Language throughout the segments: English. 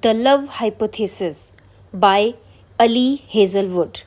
The Love Hypothesis by Ali Hazelwood.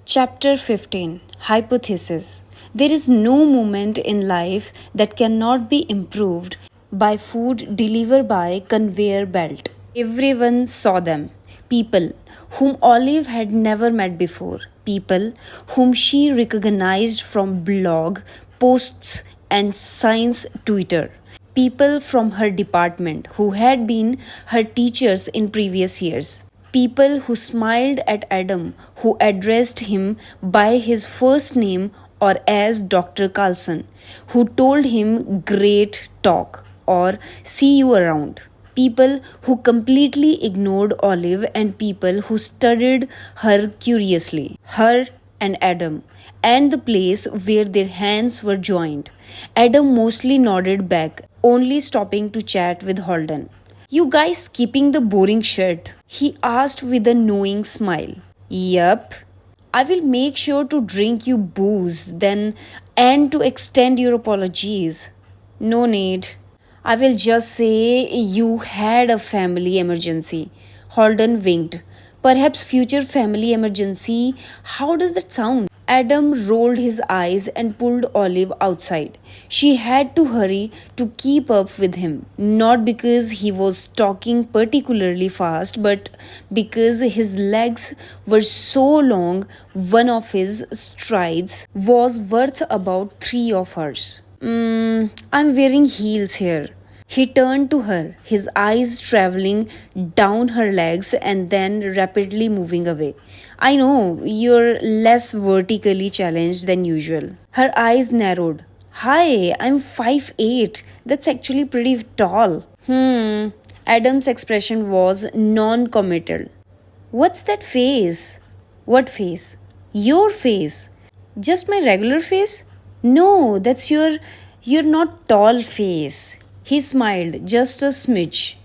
Chapter 15 Hypothesis. There is no moment in life that cannot be improved by food delivered by conveyor belt. Everyone saw them. People whom Olive had never met before. People whom she recognized from blog posts and science Twitter. People from her department who had been her teachers in previous years. People who smiled at Adam, who addressed him by his first name or as Dr. Carlson, who told him great talk or see you around. People who completely ignored Olive and people who studied her curiously. Her and Adam, and the place where their hands were joined. Adam mostly nodded back, only stopping to chat with Holden. You guys skipping the boring shit? He asked with a knowing smile. Yup. I will make sure to drink you booze then and to extend your apologies. No need. I will just say you had a family emergency. Holden winked. Perhaps future family emergency. How does that sound? Adam rolled his eyes and pulled Olive outside. She had to hurry to keep up with him, not because he was talking particularly fast, but because his legs were so long, one of his strides was worth about three of hers. I'm wearing heels here. He turned to her, his eyes traveling down her legs and then rapidly moving away. I know, you're less vertically challenged than usual. Her eyes narrowed. Hi, I'm 5'8". That's actually pretty tall. Adam's expression was non committal. What's that face? What face? Your face. Just my regular face? No, that's your not tall face. He smiled, just a smidge.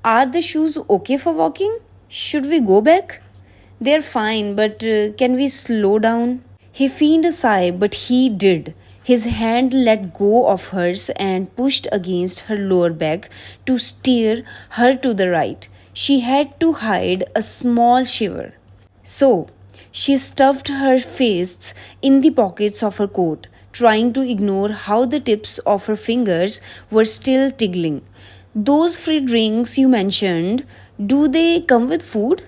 Are the shoes okay for walking? Should we go back? They're fine, but can we slow down? He feigned a sigh, but he did. His hand let go of hers and pushed against her lower back to steer her to the right. She had to hide a small shiver. So, she stuffed her fists in the pockets of her coat, trying to ignore how the tips of her fingers were still tingling. Those free drinks you mentioned, do they come with food?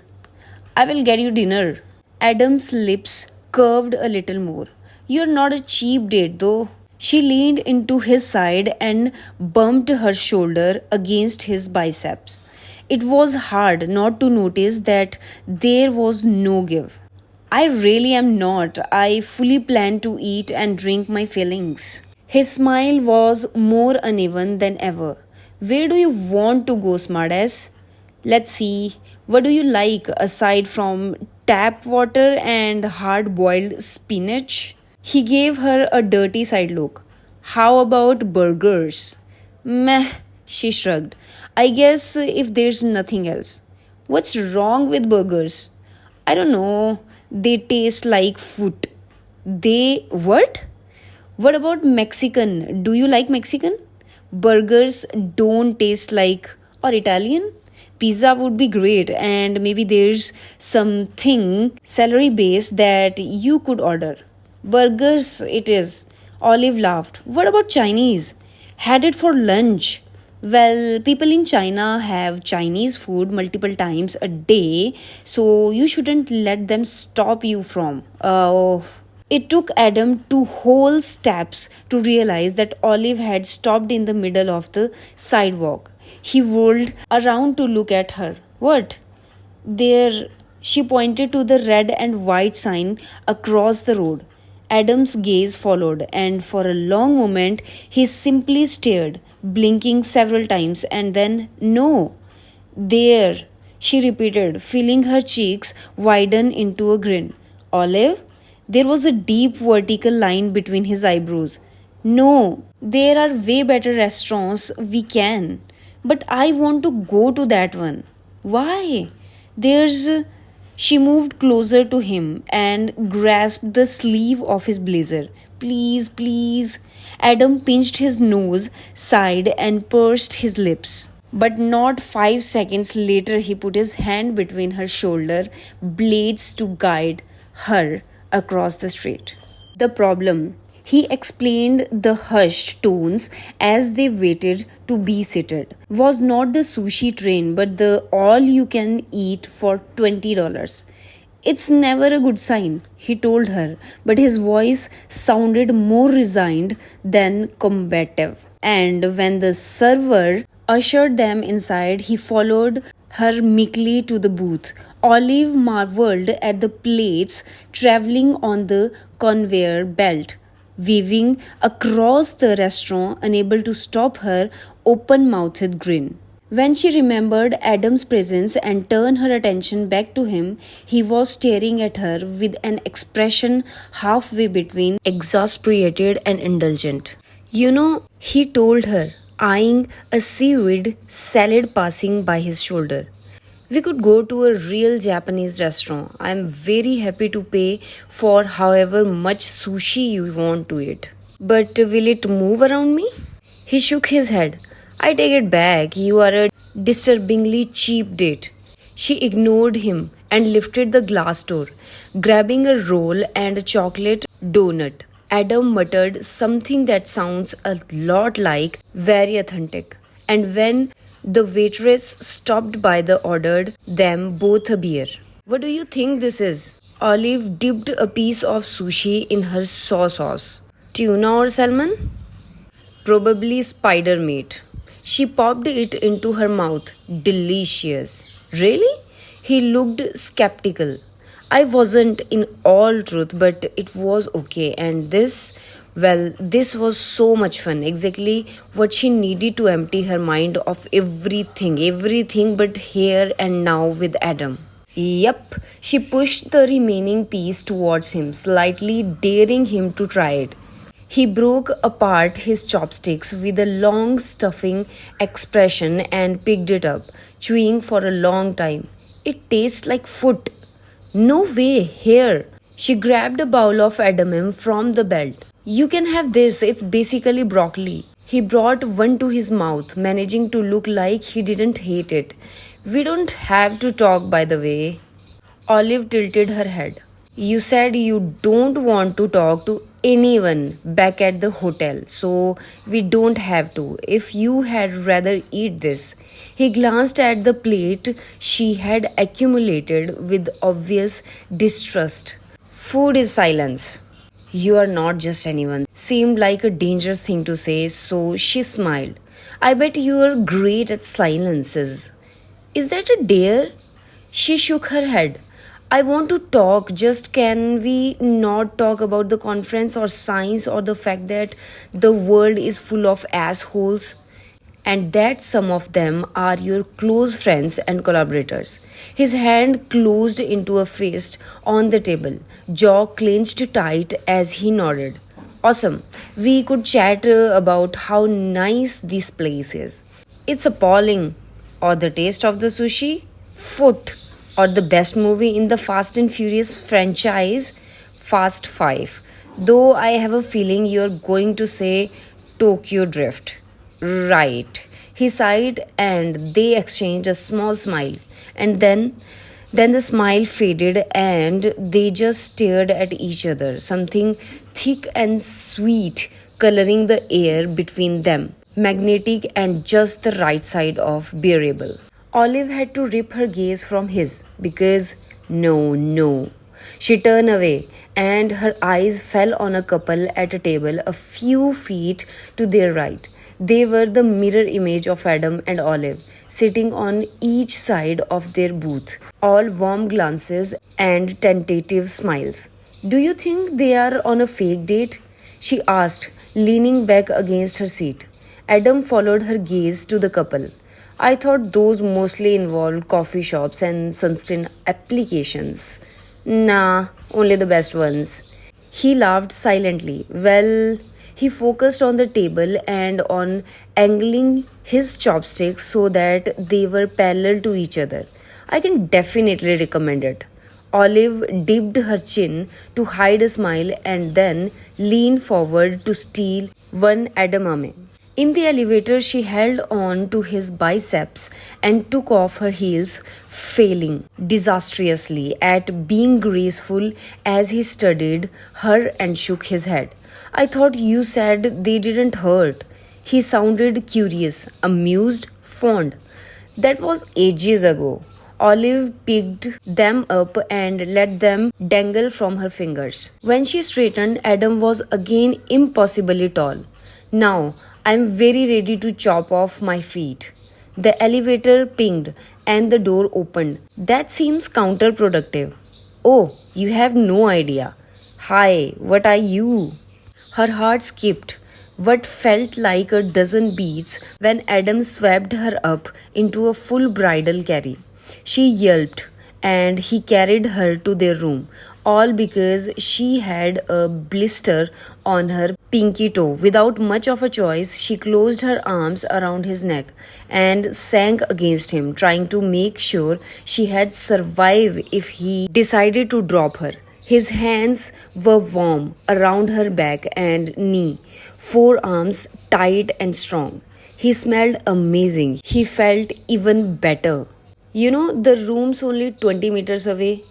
I will get you dinner. Adam's lips curved a little more. You're not a cheap date, though. She leaned into his side and bumped her shoulder against his biceps. It was hard not to notice that there was no give. I really am not. I fully plan to eat and drink my fillings. His smile was more uneven than ever. Where do you want to go, smartass? Let's see. What do you like aside from tap water and hard boiled spinach? He gave her a dirty side look. How about burgers? Meh, she shrugged. I guess if there's nothing else. What's wrong with burgers? I don't know. They taste like foot. They what? What about Mexican? Do you like Mexican? Burgers don't taste like or Italian? Pizza would be great and maybe there's something celery based that you could order. Burgers it is. Olive laughed. What about Chinese? Had it for lunch. Well, people in China have Chinese food multiple times a day, so you shouldn't let them stop you from. It took Adam two whole steps to realize that Olive had stopped in the middle of the sidewalk. He whirled around to look at her. What? There, she pointed to the red and white sign across the road. Adam's gaze followed, and for a long moment he simply stared, blinking several times, and then, no. There, she repeated, feeling her cheeks widen into a grin. Olive? There was a deep vertical line between his eyebrows. No, there are way better restaurants we can. But I want to go to that one. Why? There's. She moved closer to him and grasped the sleeve of his blazer. Please, please. Adam pinched his nose, sighed, and pursed his lips. But not 5 seconds later, he put his hand between her shoulder blades to guide her across the street. The problem, he explained the hushed tones as they waited to be seated, was not the sushi train but the all you can eat for $20. It's never a good sign, he told her, but his voice sounded more resigned than combative. And when the server ushered them inside, he followed her meekly to the booth. Olive marveled at the plates traveling on the conveyor belt, weaving across the restaurant, unable to stop her open mouthed grin. When she remembered Adam's presence and turned her attention back to him, he was staring at her with an expression halfway between exasperated and indulgent. He told her, eyeing a seaweed salad passing by his shoulder. We could go to a real Japanese restaurant. I am very happy to pay for however much sushi you want to eat. But will it move around me? He shook his head. I take it back. You are a disturbingly cheap date. She ignored him and lifted the glass door, grabbing a roll and a chocolate donut. Adam muttered something that sounds a lot like very authentic. And when the waitress stopped by the ordered them both a beer. What do you think this is? Olive dipped a piece of sushi in her soy sauce. Tuna or salmon? Probably spider meat. She popped it into her mouth. Delicious. Really? He looked skeptical. I wasn't in all truth, but it was okay. And this was so much fun. Exactly what she needed to empty her mind of everything but here and now with Adam. Yup, she pushed the remaining piece towards him, slightly daring him to try it. He broke apart his chopsticks with a long stuffing expression and picked it up, chewing for a long time. It tastes like foot. No way, here. She grabbed a bowl of edamame from the belt. You can have this, it's basically broccoli. He brought one to his mouth, managing to look like he didn't hate it. We don't have to talk, by the way. Olive tilted her head. You said you don't want to talk to anyone back at the hotel, so we don't have to. If you had rather eat this. He glanced at the plate she had accumulated with obvious distrust. Food is silence. You are not just anyone. Seemed like a dangerous thing to say, so she smiled. I bet you are great at silences. Is that a dare? She shook her head. I want to talk, just can we not talk about the conference or science or the fact that the world is full of assholes? And that some of them are your close friends and collaborators. His hand closed into a fist on the table, jaw clenched tight as he nodded. Awesome. We could chat about how nice this place is. It's appalling. Or the taste of the sushi? Foot. Or the best movie in the Fast and Furious franchise? Fast 5. Though I have a feeling you're going to say Tokyo Drift. Right. He sighed and they exchanged a small smile. And then the smile faded and they just stared at each other. Something thick and sweet coloring the air between them. Magnetic and just the right side of bearable. Olive had to rip her gaze from his because no. She turned away and her eyes fell on a couple at a table a few feet to their right. They were the mirror image of Adam and Olive, sitting on each side of their booth, all warm glances and tentative smiles. Do you think they are on a fake date? She asked, leaning back against her seat. Adam followed her gaze to the couple. I thought those mostly involved coffee shops and sunscreen applications. Nah, only the best ones. He laughed silently. Well, he focused on the table and on angling his chopsticks so that they were parallel to each other. I can definitely recommend it. Olive dipped her chin to hide a smile and then leaned forward to steal one edamame. In the elevator, she held on to his biceps and took off her heels, failing disastrously at being graceful as he studied her and shook his head. I thought you said they didn't hurt. He sounded curious, amused, fond. That was ages ago. Olive picked them up and let them dangle from her fingers. When she straightened, Adam was again impossibly tall. Now, I'm very ready to chop off my feet. The elevator pinged and the door opened. That seems counterproductive. Oh, you have no idea. Hi, what are you? Her heart skipped what felt like a dozen beats when Adam swept her up into a full bridal carry. She yelped, and he carried her to their room, all because she had a blister on her pinky toe. Without much of a choice, she closed her arms around his neck and sank against him, trying to make sure she had survived if he decided to drop her. His hands were warm around her back and knee, forearms tight and strong. He smelled amazing. He felt even better. You know, the room's only 20 meters away.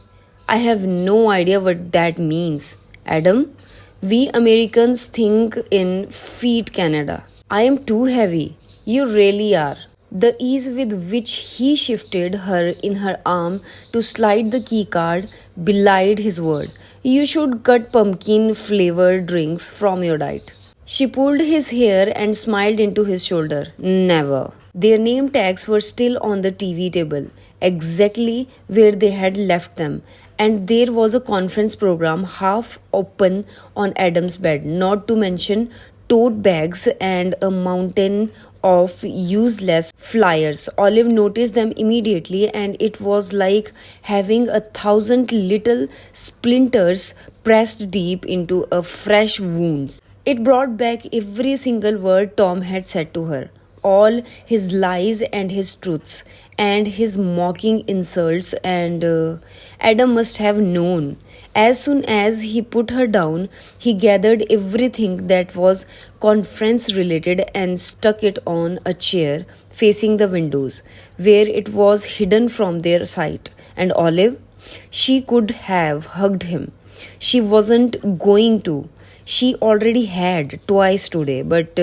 I have no idea what that means. Adam, we Americans think in feet Canada. I am too heavy. You really are. The ease with which he shifted her in her arm to slide the keycard belied his word. You should cut pumpkin flavored drinks from your diet. She pulled his hair and smiled into his shoulder. Never. Their name tags were still on the TV table, exactly where they had left them, and there was a conference program half open on Adam's bed, not to mention tote bags and a mountain of useless flyers. Olive noticed them immediately, and it was like having 1,000 little splinters pressed deep into a fresh wound. It brought back every single word Tom had said to her, all his lies and his truths and his mocking insults, and Adam must have known. As soon as he put her down, he gathered everything that was conference related and stuck it on a chair facing the windows, where it was hidden from their sight. And Olive, she could have hugged him. She wasn't going to. She already had twice today, but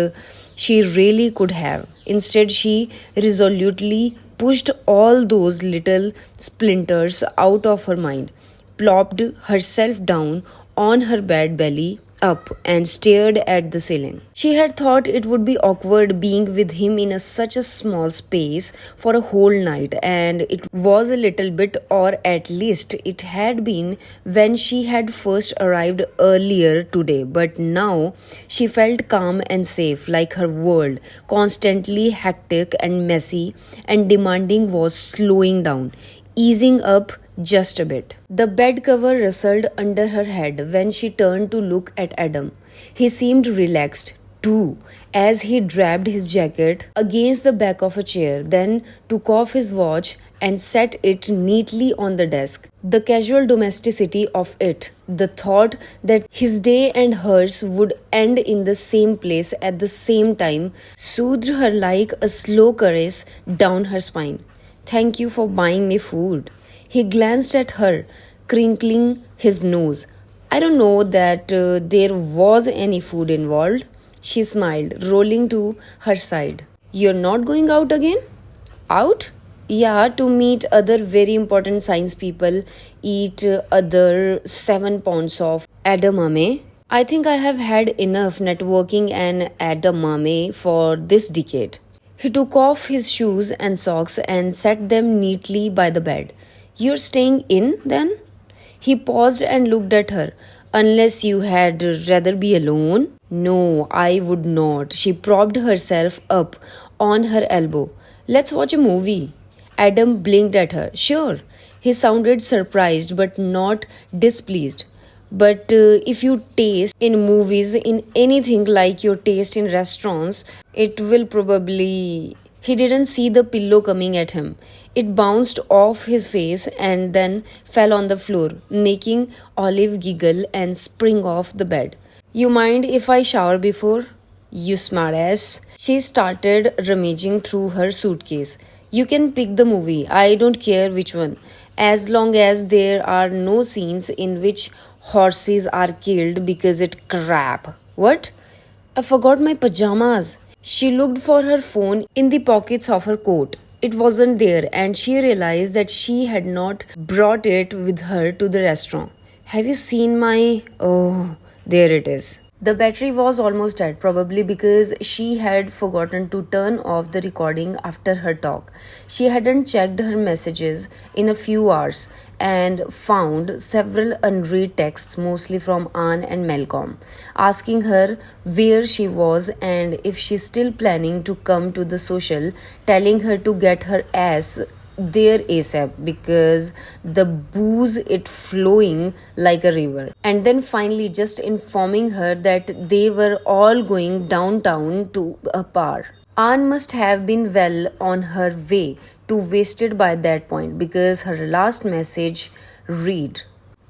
she really could have. Instead, she resolutely pushed all those little splinters out of her mind, plopped herself down on her bed belly up and stared at the ceiling. She had thought it would be awkward being with him in such a small space for a whole night, and it was a little bit, or at least it had been when she had first arrived earlier today. But now she felt calm and safe, like her world, constantly hectic and messy and demanding, was slowing down, easing up just a bit. The bed cover rustled under her head when she turned to look at Adam. He seemed relaxed too, as he draped his jacket against the back of a chair, then took off his watch and set it neatly on the desk. The casual domesticity of it, the thought that his day and hers would end in the same place at the same time, soothed her like a slow caress down her spine. Thank you for buying me food. He glanced at her, crinkling his nose. I don't know that there was any food involved. She smiled, rolling to her side. You're not going out again? Out? Yeah, to meet other very important science people, eat other 7 pounds of edamame. I think I have had enough networking and edamame for this decade. He took off his shoes and socks and set them neatly by the bed. You're staying in then? He paused and looked at her. Unless you had rather be alone? No, I would not. She propped herself up on her elbow. Let's watch a movie. Adam blinked at her. Sure. He sounded surprised but not displeased. But if you taste in movies in anything like your taste in restaurants, it will probably. He didn't see the pillow coming at him. It bounced off his face and then fell on the floor, making Olive giggle and spring off the bed. You mind if I shower before? You smartass. She started rummaging through her suitcase. You can pick the movie, I don't care which one, as long as there are no scenes in which horses are killed because it crap. What? I forgot my pajamas. She looked for her phone in the pockets of her coat. It wasn't there, and she realized that she had not brought it with her to the restaurant. Have you seen my. Oh, there it is. The battery was almost dead, probably because she had forgotten to turn off the recording after her talk. She hadn't checked her messages in a few hours and found several unread texts, mostly from Anne and Malcolm, asking her where she was and if she's still planning to come to the social, telling her to get her ass there ASAP because the booze it flowing like a river, and then finally just informing her that they were all going downtown to a bar. Anne must have been well on her way to wasted by that point because her last message read,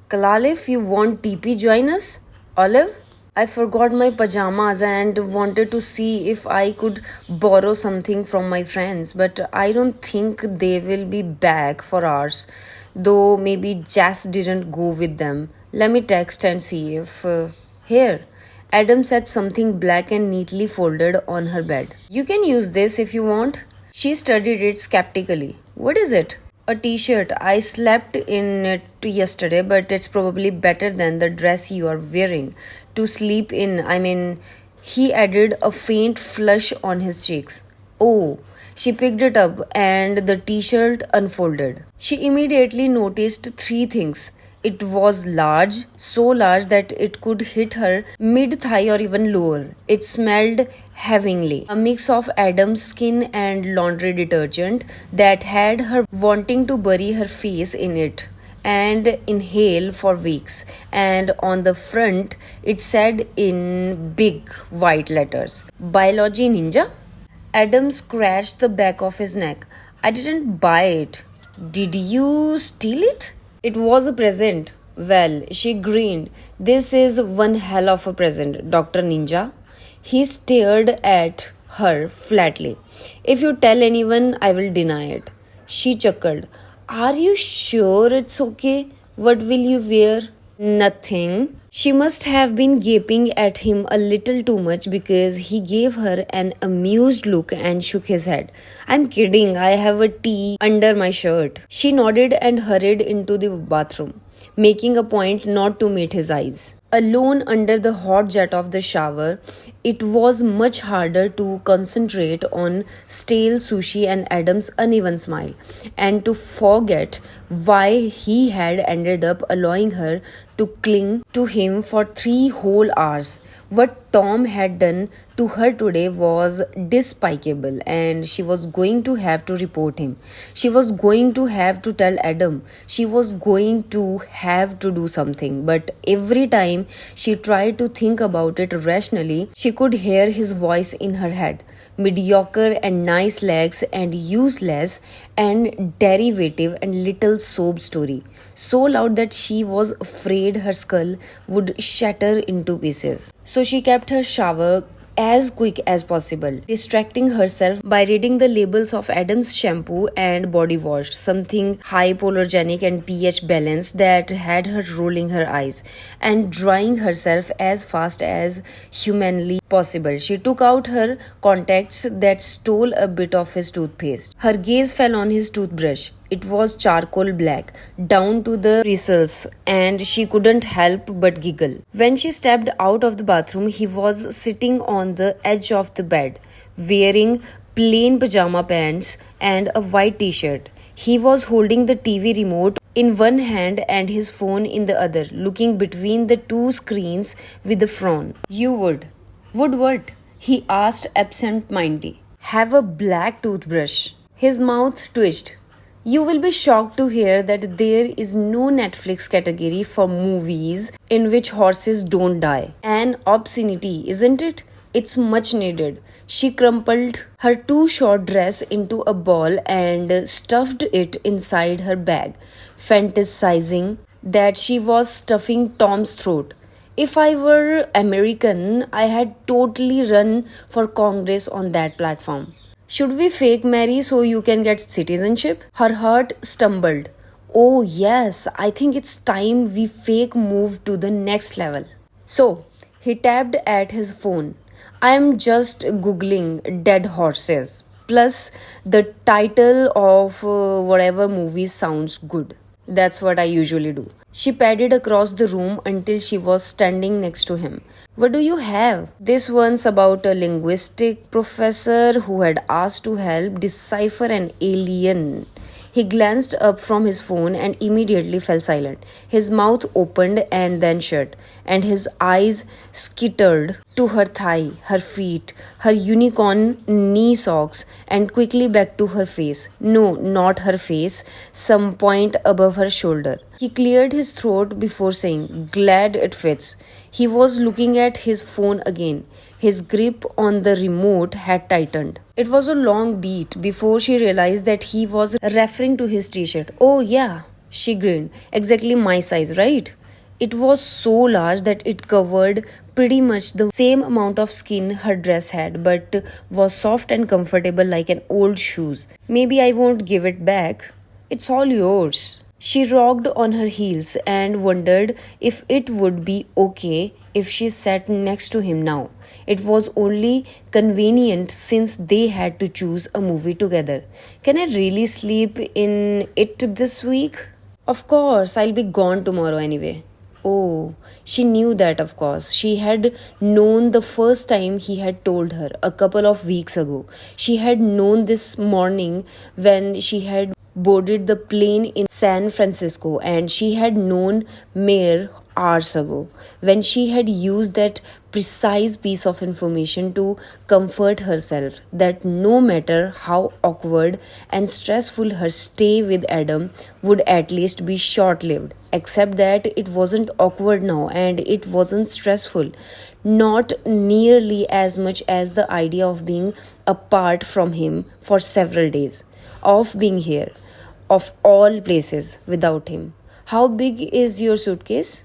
Kalal, if you want TP join us? Olive? I forgot my pajamas and wanted to see if I could borrow something from my friends, but I don't think they will be back for hours. Though maybe Jess didn't go with them. Let me text and see if. Here. Adam said something black and neatly folded on her bed. You can use this if you want. She studied it skeptically. What is it? A t-shirt. I slept in it yesterday, but it's probably better than the dress you are wearing to sleep in. I mean, he added a faint flush on his cheeks. Oh, she picked it up and the t-shirt unfolded. She immediately noticed three things. It was large, so large that it could hit her mid thigh or even lower. It smelled heavenly, a mix of Adam's skin and laundry detergent that had her wanting to bury her face in it and inhale for weeks. And on the front, it said in big white letters, Biology Ninja? Adam scratched the back of his neck. I didn't buy it. Did you steal it? It was a present. Well, she grinned. This is one hell of a present, Dr. Ninja. He stared at her flatly. If you tell anyone, I will deny it. She chuckled. Are you sure it's okay? What will you wear? Nothing. She must have been gaping at him a little too much because he gave her an amused look and shook his head. I'm kidding, I have a tea under my shirt. She nodded and hurried into the bathroom, making a point not to meet his eyes. Alone under the hot jet of the shower, it was much harder to concentrate on stale sushi and Adam's uneven smile, and to forget why he had ended up allowing her to cling to him for 3 whole hours. What Tom had done to her today was despicable, and she was going to have to report him. She was going to have to tell Adam. She was going to have to do something. But every time she tried to think about it rationally, she could hear his voice in her head. Mediocre and nice legs and useless and derivative and little sob story. So loud that she was afraid her skull would shatter into pieces. So she kept her shower as quick as possible, distracting herself by reading the labels of Adam's shampoo and body wash, something hypoallergenic and pH balanced that had her rolling her eyes and drying herself as fast as humanly possible. She took out her contacts that stole a bit of his toothpaste. Her gaze fell on his toothbrush. It was charcoal black, down to the bristles, and she couldn't help but giggle. When she stepped out of the bathroom, he was sitting on the edge of the bed, wearing plain pajama pants and a white t-shirt. He was holding the TV remote in one hand and his phone in the other, looking between the two screens with a frown. You would. Would what? He asked absent-mindedly. Have a black toothbrush. His mouth twitched. You will be shocked to hear that there is no Netflix category for movies in which horses don't die. An obscenity, isn't it? It's much needed. She crumpled her too short dress into a ball and stuffed it inside her bag, fantasizing that she was stuffing Tom's throat. If I were American, I had totally run for Congress on that platform. Should we fake marry so you can get citizenship? Her heart stumbled. Oh, yes, I think it's time we fake move to the next level. So, he tapped at his phone. I'm just googling dead horses. Plus, the title of whatever movie sounds good. That's what I usually do. She padded across the room until she was standing next to him. What do you have? This one's about a linguistic professor who had asked to help decipher an alien. He glanced up from his phone and immediately fell silent. His mouth opened and then shut, and his eyes skittered to her thigh, her feet, her unicorn knee socks, and quickly back to her face. No, not her face, some point above her shoulder. He cleared his throat before saying, "Glad it fits." He was looking at his phone again. His grip on the remote had tightened. It was a long beat before she realized that he was referring to his t shirt. Oh, yeah, she grinned. Exactly my size, right? It was so large that it covered pretty much the same amount of skin her dress had, but was soft and comfortable like an old shoes. Maybe I won't give it back. It's all yours. She rocked on her heels and wondered if it would be okay if she sat next to him now. It was only convenient since they had to choose a movie together. Can I really sleep in it this week? Of course, I'll be gone tomorrow anyway. Oh, she knew that, of course. She had known the first time he had told her a couple of weeks ago. She had known this morning when she had boarded the plane in San Francisco, and she had known mere hours ago when she had used that precise piece of information to comfort herself that no matter how awkward and stressful her stay with Adam would at least be short lived, except that it wasn't awkward now and it wasn't stressful, not nearly as much as the idea of being apart from him for several days, of being here, of all places, without him. How big is your suitcase?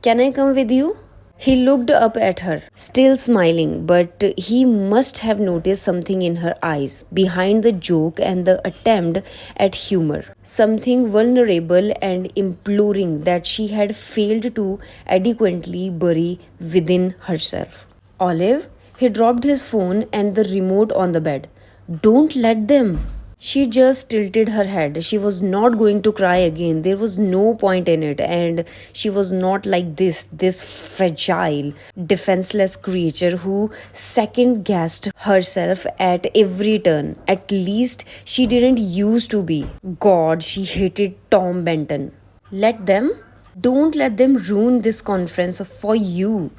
Can I come with you? He looked up at her, still smiling, but he must have noticed something in her eyes, behind the joke and the attempt at humor. Something vulnerable and imploring that she had failed to adequately bury within herself. Olive, he dropped his phone and the remote on the bed. Don't let them. She just tilted her head. She was not going to cry again. There was no point in it. And she was not like this fragile, defenseless creature who second guessed herself at every turn. At least she didn't used to be. God, she hated Tom Benton. Let them? Don't let them ruin this conference for you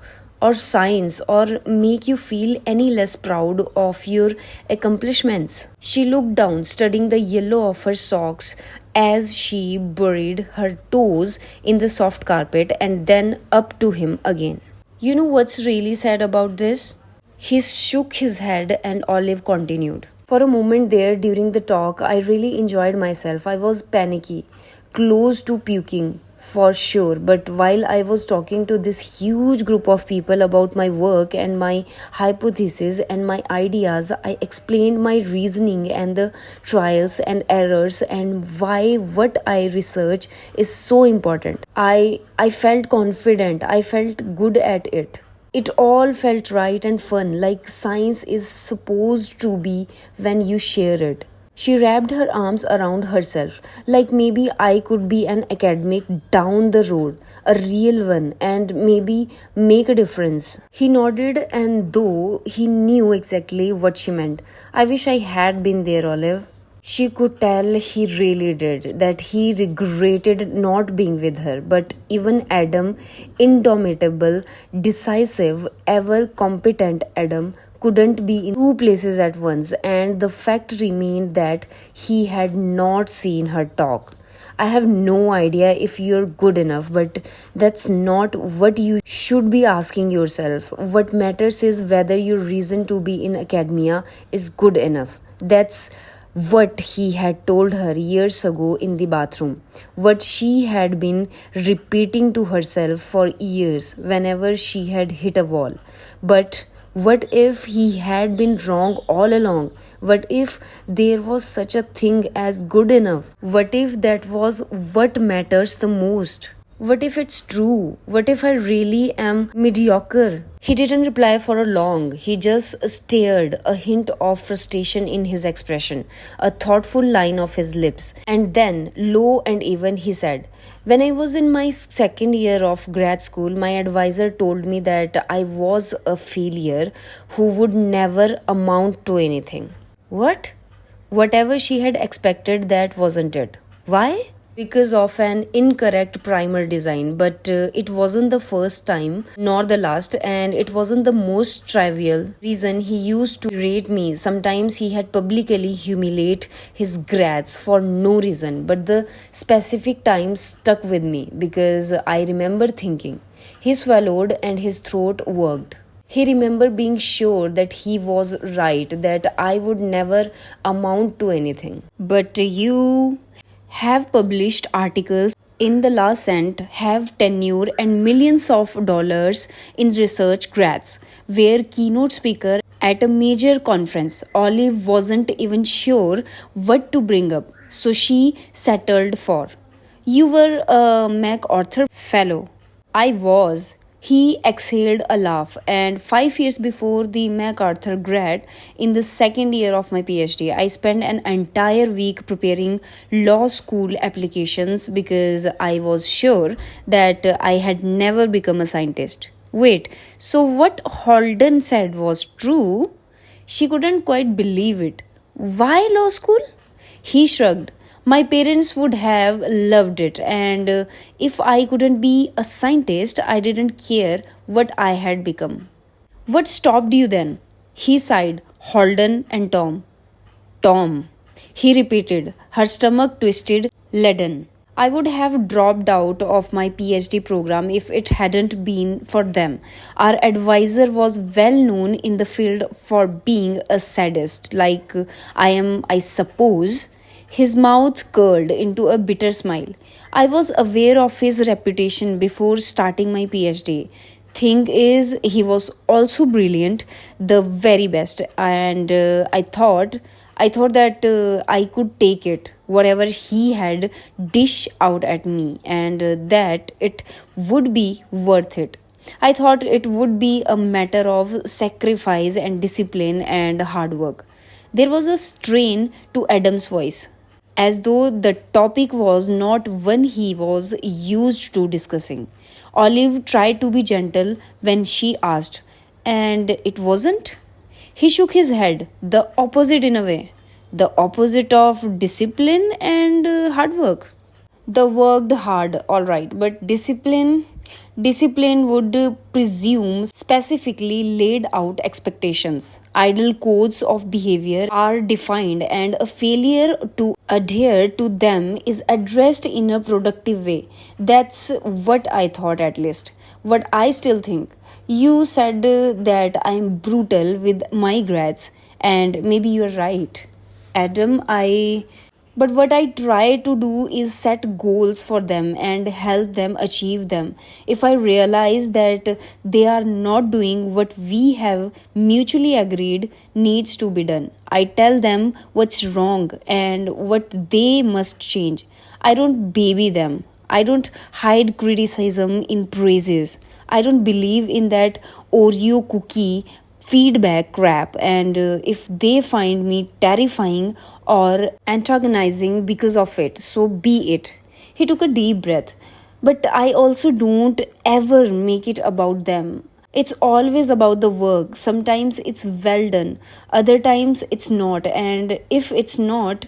or science or make you feel any less proud of your accomplishments. She looked down, studying the yellow of her socks as she buried her toes in the soft carpet and then up to him again. You know what's really sad about this? He shook his head and Olive continued. For a moment there during the talk, I really enjoyed myself. I was panicky, close to puking for sure. But while I was talking to this huge group of people about my work and my hypotheses and my ideas, I explained my reasoning and the trials and errors and why what I research is so important. I felt confident. I felt good at it. It all felt right and fun, like science is supposed to be when you share it. She wrapped her arms around herself, like maybe I could be an academic down the road, a real one, and maybe make a difference. He nodded, and though he knew exactly what she meant, I wish I had been there, Olive. She could tell he really did, that he regretted not being with her. But even Adam, indomitable, decisive, ever competent Adam, couldn't be in two places at once, and the fact remained that he had not seen her talk. I have no idea if you're good enough, but that's not what you should be asking yourself. What matters is whether your reason to be in academia is good enough. That's what he had told her years ago in the bathroom, what she had been repeating to herself for years whenever she had hit a wall. But what if he had been wrong all along? What if there was such a thing as good enough? What if that was what matters the most? What if it's true? What if I really am mediocre? He didn't reply for a long. He just stared, a hint of frustration in his expression, a thoughtful line of his lips. And then, low and even, he said, when I was in my second year of grad school, my advisor told me that I was a failure who would never amount to anything. What? Whatever she had expected, that wasn't it. Why? Because of an incorrect primer design, but it wasn't the first time nor the last, and it wasn't the most trivial reason he used to rate me. Sometimes he had publicly humiliate his grads for no reason, but the specific times stuck with me because I remember thinking. He swallowed and his throat worked. He remembered being sure that he was right, that I would never amount to anything. But you have published articles in the last cent, have tenure and millions of dollars in research grads, were keynote speaker at a major conference. Olive wasn't even sure what to bring up, so she settled for, you were a MacArthur Fellow. I was. He exhaled a laugh, and 5 years before the MacArthur grad, in the second year of my PhD, I spent an entire week preparing law school applications because I was sure that I had never become a scientist. Wait, so what Holden said was true? She couldn't quite believe it. Why law school? He shrugged. My parents would have loved it, and if I couldn't be a scientist, I didn't care what I had become. What stopped you then? He sighed. Holden and Tom. Tom, he repeated, her stomach twisted leaden. I would have dropped out of my PhD program if it hadn't been for them. Our advisor was well known in the field for being a sadist, like I am, I suppose. His mouth curled into a bitter smile. I was aware of his reputation before starting my PhD. Thing is, he was also brilliant, the very best, and I thought that I could take it, whatever he had dish out at me, and that it would be worth it. I thought it would be a matter of sacrifice and discipline and hard work. There was a strain to Adam's voice, as though the topic was not one he was used to discussing. Olive tried to be gentle when she asked, and it wasn't? He shook his head, the opposite in a way, the opposite of discipline and hard work. The worked hard, all right, but discipline would presume specifically laid out expectations. Idle codes of behavior are defined, and a failure to adhere to them is addressed in a productive way. That's what I thought, at least. What I still think. You said that I'm brutal with my grads, and maybe you're right. Adam, but what I try to do is set goals for them and help them achieve them. If I realize that they are not doing what we have mutually agreed needs to be done, I tell them what's wrong and what they must change. I don't baby them. I don't hide criticism in praises. I don't believe in that Oreo cookie feedback crap, and if they find me terrifying or antagonizing because of it, so be it. He took a deep breath. But I also don't ever make it about them. It's always about the work. Sometimes it's well done, other times it's not, and if it's not,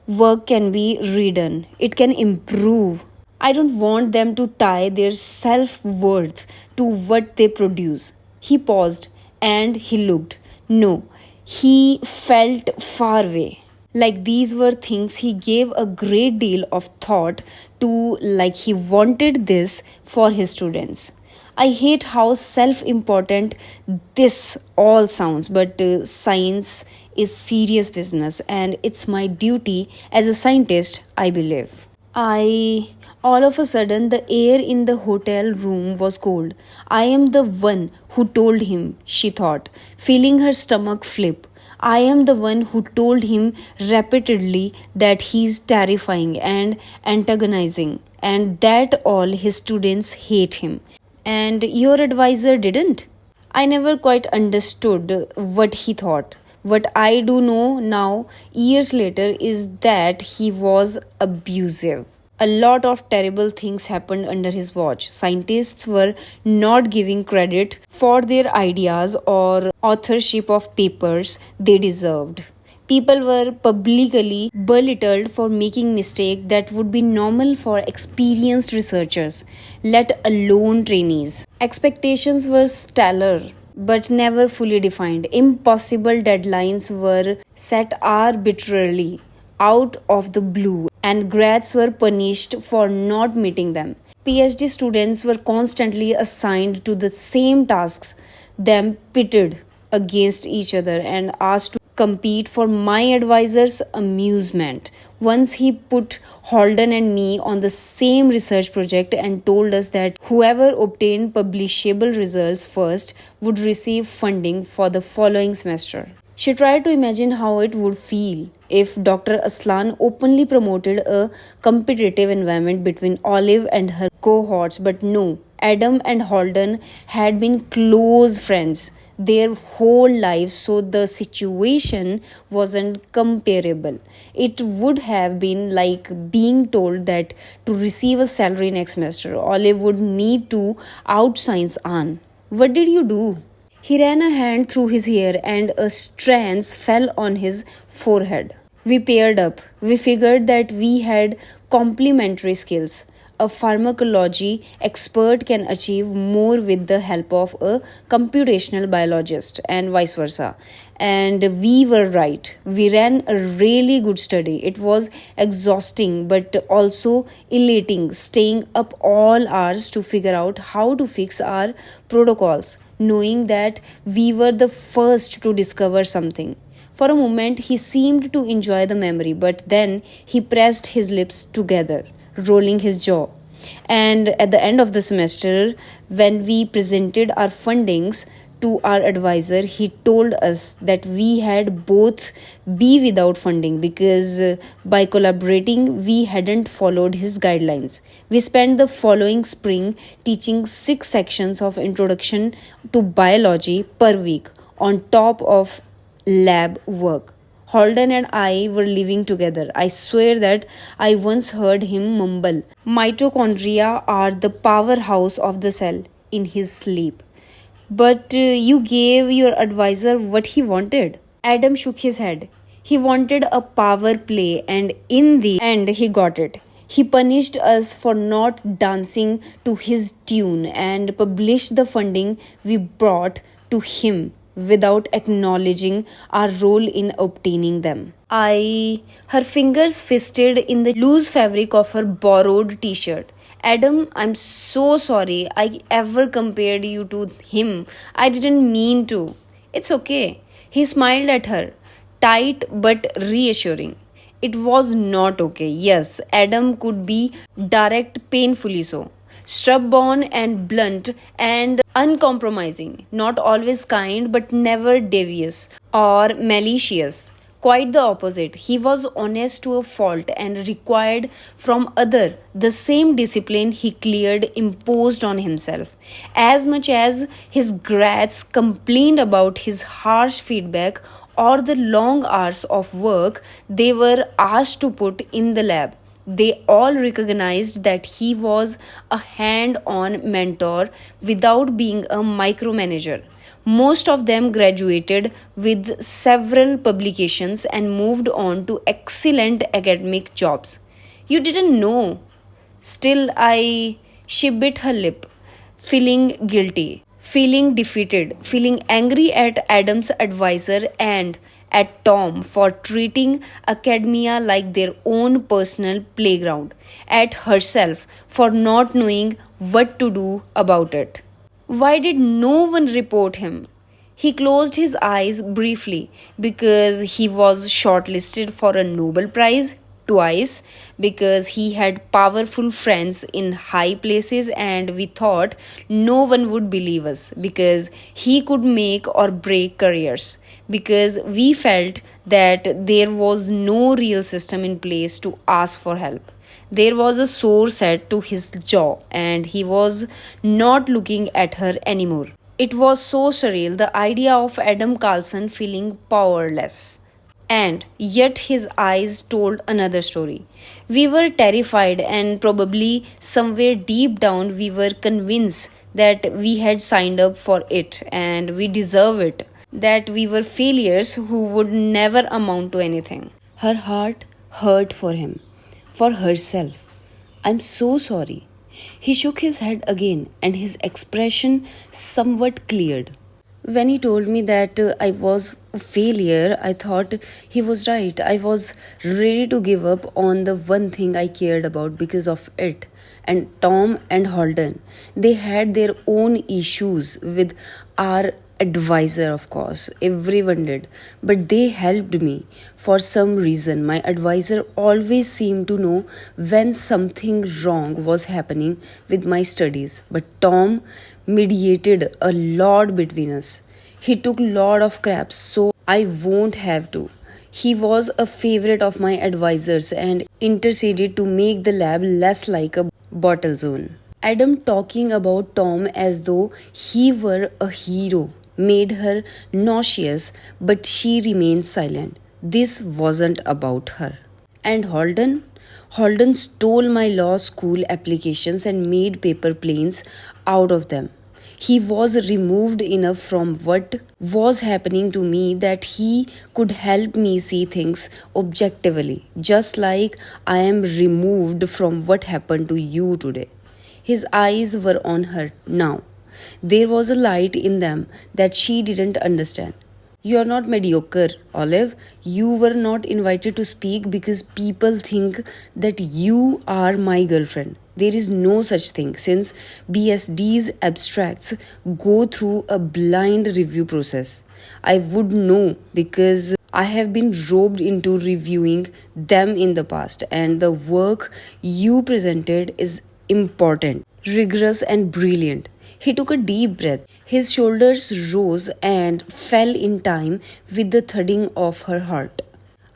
work can be redone, it can improve. I don't want them to tie their self worth to what they produce. He paused and he looked. No, he felt far away. Like these were things he gave a great deal of thought to, like he wanted this for his students. I hate how self important this all sounds, but science is serious business and it's my duty as a scientist, I believe. All of a sudden, the air in the hotel room was cold. I am the one who told him, she thought, feeling her stomach flip. I am the one who told him repeatedly that he's terrifying and antagonizing, and that all his students hate him. And your advisor didn't? I never quite understood what he thought. What I do know now, years later, is that he was abusive. A lot of terrible things happened under his watch. Scientists were not giving credit for their ideas or authorship of papers they deserved. People were publicly belittled for making mistakes that would be normal for experienced researchers, let alone trainees. Expectations were stellar but never fully defined. Impossible deadlines were set arbitrarily out of the blue, and grads were punished for not meeting them. PhD students were constantly assigned to the same tasks, them pitted against each other and asked to compete for my advisor's amusement. Once he put Holden and me on the same research project and told us that whoever obtained publishable results first would receive funding for the following semester. She tried to imagine how it would feel if Dr. Aslan openly promoted a competitive environment between Olive and her cohorts, but no, Adam and Holden had been close friends their whole lives, so the situation wasn't comparable. It would have been like being told that to receive a salary next semester, Olive would need to outscience Anne. What did you do? He ran a hand through his hair and a strands fell on his forehead. We paired up. We figured that we had complementary skills. A pharmacology expert can achieve more with the help of a computational biologist, and vice versa. And we were right. We ran a really good study. It was exhausting but also elating, staying up all hours to figure out how to fix our protocols, knowing that we were the first to discover something. For a moment, he seemed to enjoy the memory, but then he pressed his lips together, rolling his jaw. And at the end of the semester, when we presented our fundings to our advisor, he told us that we had both be without funding because by collaborating, we hadn't followed his guidelines. We spent the following spring teaching 6 sections of introduction to biology per week on top of lab work. Holden and I were living together. I swear that I once heard him mumble, "Mitochondria are the powerhouse of the cell," in his sleep. But you gave your advisor what he wanted. Adam shook his head. He wanted a power play, and in the end, he got it. He punished us for not dancing to his tune and published the funding we brought to him without acknowledging our role in obtaining them. Her fingers fisted in the loose fabric of her borrowed t shirt. Adam, I'm so sorry I ever compared you to him. I didn't mean to. It's okay. He smiled at her, tight but reassuring. It was not okay. Yes, Adam could be direct, painfully so. Stubborn and blunt and uncompromising, not always kind but never devious or malicious. Quite the opposite. He was honest to a fault and required from other the same discipline he cleared imposed on himself. As much as his grads complained about his harsh feedback or the long hours of work they were asked to put in the lab, they all recognized that he was a hand on mentor without being a micromanager. Most of them graduated with several publications and moved on to excellent academic jobs. You didn't know. Still, she bit her lip, feeling guilty, feeling defeated, feeling angry at Adam's advisor and at Tom for treating academia like their own personal playground, at herself for not knowing what to do about it. Why did no one report him? He closed his eyes briefly because he was shortlisted for a Nobel Prize twice, because he had powerful friends in high places, and we thought no one would believe us because he could make or break careers, because we felt that there was no real system in place to ask for help. There was a sore set to his jaw, and he was not looking at her anymore. It was so surreal, the idea of Adam Carlson feeling powerless. And yet his eyes told another story. We were terrified, and probably somewhere deep down, we were convinced that we had signed up for it and we deserve it, that we were failures who would never amount to anything. Her heart hurt for him, for herself. I'm so sorry. He shook his head again, and his expression somewhat cleared. When he told me that I was a failure, I thought he was right. I was ready to give up on the one thing I cared about because of it. And Tom and Holden, they had their own issues with our advisor, of course. Everyone did. But they helped me. For some reason, my advisor always seemed to know when something wrong was happening with my studies. But Tom mediated a lot between us. He took lot of craps so I won't have to. He was a favorite of my advisors and interceded to make the lab less like a bottle zone. Adam talking about Tom as though he were a hero made her nauseous, but she remained silent. This wasn't about her. And Holden? Holden stole my law school applications and made paper planes out of them. He was removed enough from what was happening to me that he could help me see things objectively, just like I am removed from what happened to you today. His eyes were on her now. There was a light in them that she didn't understand. You are not mediocre, Olive. You were not invited to speak because people think that you are my girlfriend. There is no such thing since BSD's abstracts go through a blind review process. I would know because I have been roped into reviewing them in the past, and the work you presented is important, rigorous, and brilliant. He took a deep breath. His shoulders rose and fell in time with the thudding of her heart.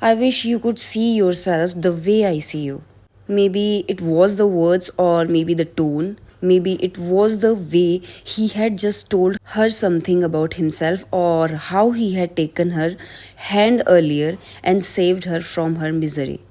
I wish you could see yourself the way I see you. Maybe it was the words, or maybe the tone. Maybe it was the way he had just told her something about himself, or how he had taken her hand earlier and saved her from her misery.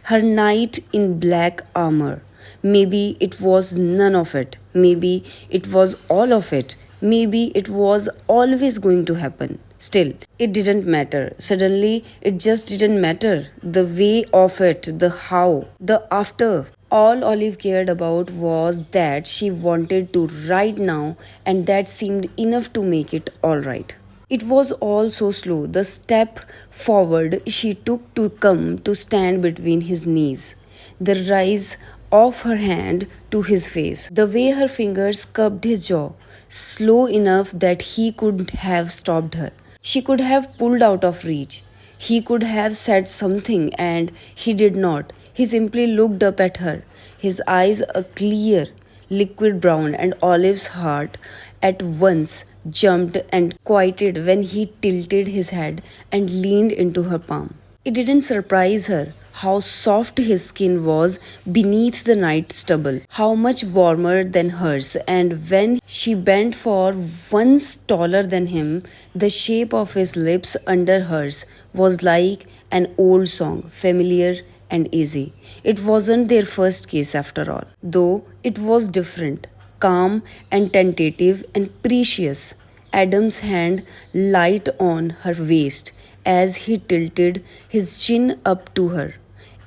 Her knight in black armor. Maybe it was none of it. Maybe it was all of it. Maybe it was always going to happen. Still, it didn't matter. Suddenly, it just didn't matter. The way of it, the how, the after. All Olive cared about was that she wanted to right now, and that seemed enough to make it all right. It was all so slow, the step forward she took to come to stand between his knees, the rise of her hand to his face, the way her fingers cupped his jaw, slow enough that he could have stopped her. She could have pulled out of reach. He could have said something, and he did not. He simply looked up at her, his eyes a clear, liquid brown, and Olive's heart at once jumped and quieted when he tilted his head and leaned into her palm. It didn't surprise her how soft his skin was beneath the night stubble, how much warmer than hers, and when she bent for once taller than him, the shape of his lips under hers was like an old song, familiar and easy. It wasn't their first kiss after all, though it was different, calm and tentative and precious. Adam's hand light on her waist as he tilted his chin up to her,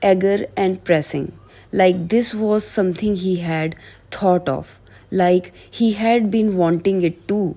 eager and pressing, like this was something he had thought of, like he had been wanting it too.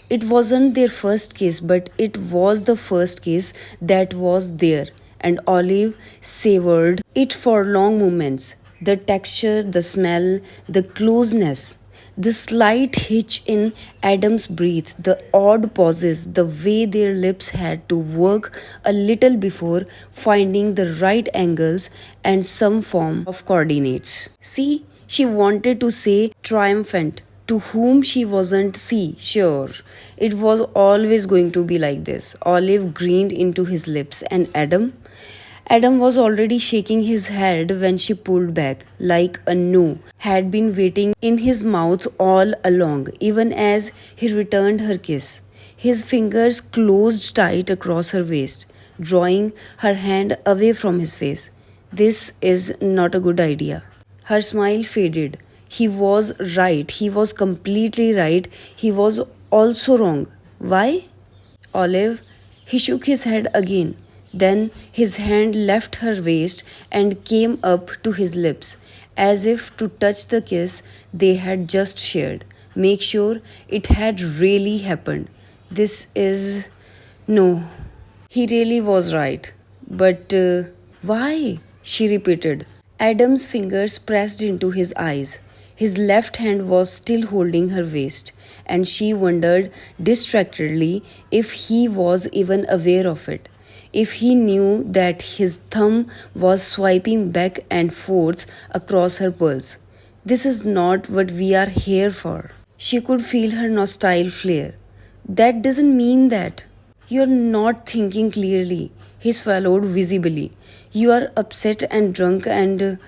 It wasn't their first kiss, but it was the first kiss that was there, and Olive savored it for long moments. The texture, the smell, the closeness. The slight hitch in Adam's breath, the odd pauses, the way their lips had to work a little before finding the right angles and some form of coordinates. See, she wanted to say triumphant, to whom she wasn't sure. It was always going to be like this. Olive grinned into his lips, and Adam was already shaking his head when she pulled back, like a no had been waiting in his mouth all along, even as he returned her kiss. His fingers closed tight across her waist, drawing her hand away from his face. This is not a good idea. Her smile faded. He was right. He was completely right. He was also wrong. Why? Olive, he shook his head again. Then his hand left her waist and came up to his lips, as if to touch the kiss they had just shared. Make sure it had really happened. This is. No. He really was right. But why? She repeated. Adam's fingers pressed into his eyes. His left hand was still holding her waist, and she wondered distractedly if he was even aware of it. If he knew that his thumb was swiping back and forth across her pulse. This is not what we are here for. She could feel her nostril flare. That doesn't mean that. You're not thinking clearly. He swallowed visibly. You are upset and drunk, and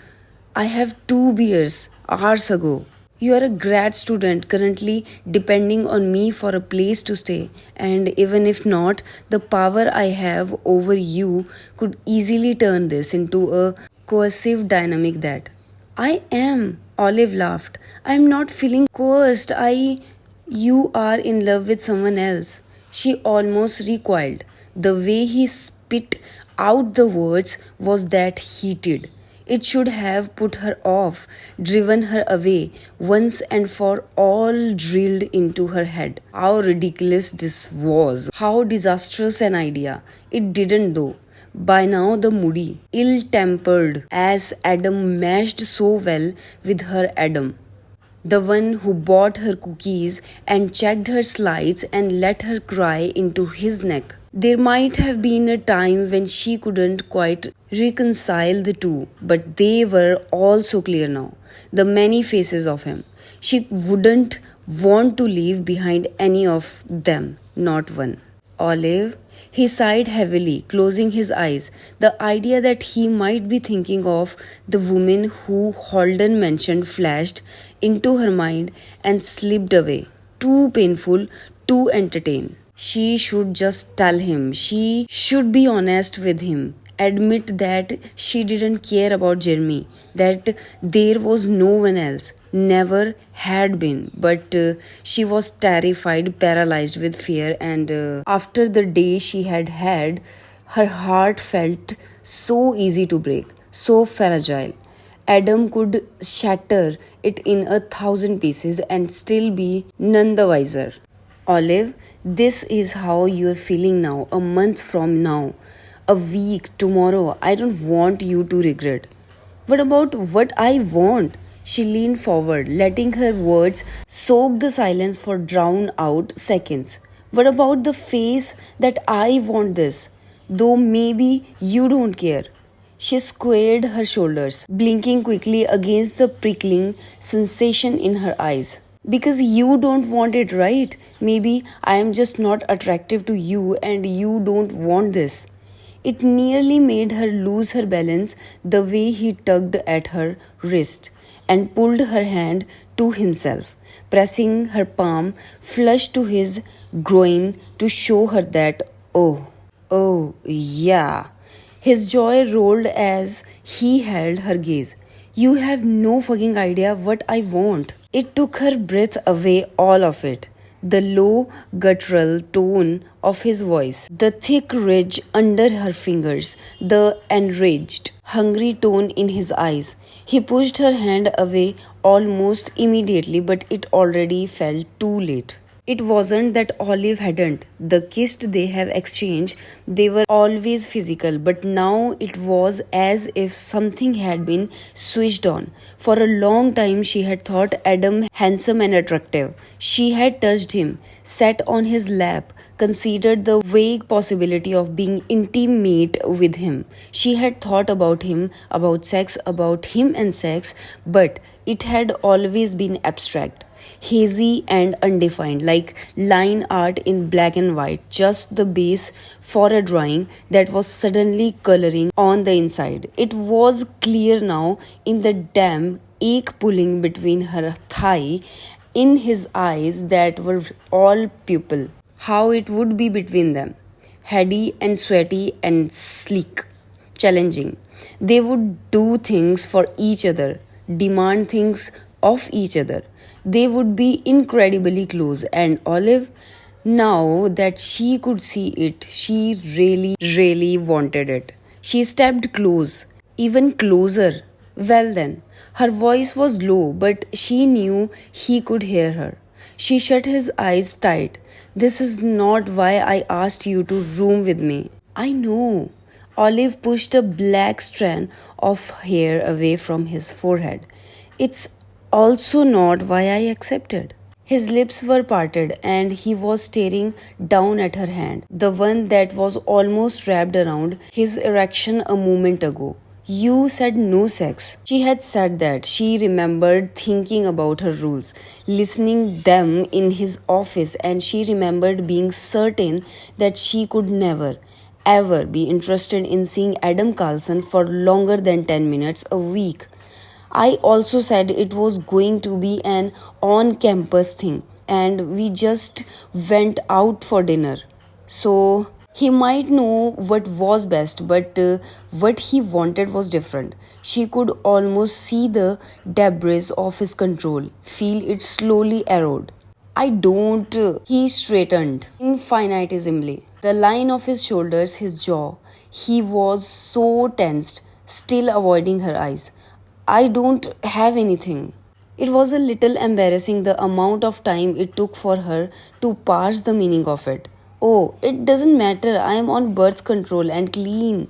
I have 2 beers hours ago. You are a grad student currently depending on me for a place to stay, and even if not, the power I have over you could easily turn this into a coercive dynamic that. I am, Olive laughed. I am not feeling coerced. You are in love with someone else. She almost recoiled. The way he spit out the words was that heated. It should have put her off, driven her away, once and for all drilled into her head. How ridiculous this was. How disastrous an idea. It didn't though. By now the moody, ill-tempered as Adam meshed so well with her Adam. The one who bought her cookies and checked her slides and let her cry into his neck. There might have been a time when she couldn't quite reconcile the two, but they were all so clear now. The many faces of him. She wouldn't want to leave behind any of them, not one. Olive, he sighed heavily, closing his eyes. The idea that he might be thinking of the woman who Holden mentioned flashed into her mind and slipped away. Too painful, too entertaining. She should just tell him. She should be honest with him. Admit that she didn't care about Jeremy, that there was no one else, never had been, but she was terrified, paralyzed with fear, and after the day she had had, her heart felt so easy to break, so fragile. Adam could shatter it in 1,000 pieces and still be none the wiser. Olive, this is how you're feeling now, a month from now. A week, tomorrow. I don't want you to regret. What about what I want? She leaned forward, letting her words soak the silence for drown out seconds. What about the face that I want this? Though maybe you don't care. She squared her shoulders, blinking quickly against the prickling sensation in her eyes. Because you don't want it, right? Maybe I am just not attractive to you and you don't want this. It nearly made her lose her balance the way he tugged at her wrist and pulled her hand to himself, pressing her palm flush to his groin to show her that, oh, yeah. His jaw rolled as he held her gaze. You have no fucking idea what I want. It took her breath away, all of it. The low, guttural tone of his voice, the thick ridge under her fingers, the enraged, hungry tone in his eyes. He pushed her hand away almost immediately, but it already felt too late. It wasn't that Olive hadn't. The kiss they have exchanged, they were always physical, but now it was as if something had been switched on. For a long time, she had thought Adam handsome and attractive. She had touched him, sat on his lap, considered the vague possibility of being intimate with him. She had thought about him, about him and sex, but it had always been abstract, hazy and undefined, like line art in black and white, just the base for a drawing that was suddenly coloring on the inside. It was clear now in the damn ache pulling between her thigh, in his eyes that were all pupil, how it would be between them, heady and sweaty and sleek, challenging. They would do things for each other, demand things of each other. They would be incredibly close, and Olive, now that she could see it, she really wanted it. She stepped close, even closer. Well, then, her voice was low, but she knew he could hear her. She shut his eyes tight. This is not why I asked you to room with me. I know. Olive pushed a black strand of hair away from his forehead. It's also not why I accepted. His lips were parted and he was staring down at her hand, the one that was almost wrapped around his erection a moment ago. You said no sex. She had said that. She remembered thinking about her rules, listening them in his office, and she remembered being certain that she could never, ever be interested in seeing Adam Carlson for longer than 10 minutes a week. I also said it was going to be an on campus thing and we just went out for dinner. So he might know what was best, but what he wanted was different. She could almost see the debris of his control, feel it slowly erode. I don't. He straightened infinitesimally. The line of his shoulders, his jaw. He was so tensed, still avoiding her eyes. I don't have anything. It was a little embarrassing the amount of time it took for her to parse the meaning of it. Oh, it doesn't matter. I am on birth control and clean.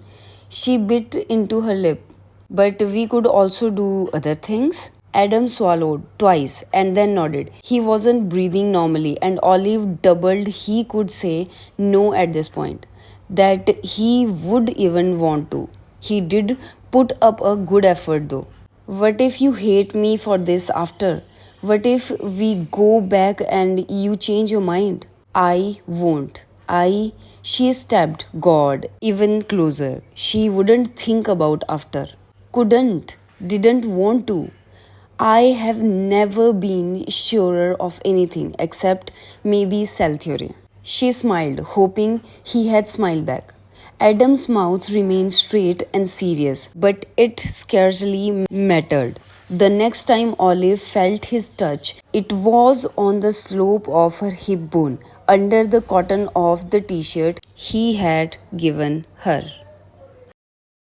She bit into her lip. But we could also do other things. Adam swallowed twice and then nodded. He wasn't breathing normally, and Olive doubled he could say no at this point. That he would even want to. He did put up a good effort though. What if you hate me for this after? What if we go back and you change your mind? I won't. She stepped God even closer. She wouldn't think about after. Couldn't. Didn't want to. I have never been surer of anything except maybe cell theory. She smiled, hoping he had smiled back. Adam's mouth remained straight and serious, but it scarcely mattered. The next time Olive felt his touch, it was on the slope of her hip bone, under the cotton of the t-shirt he had given her.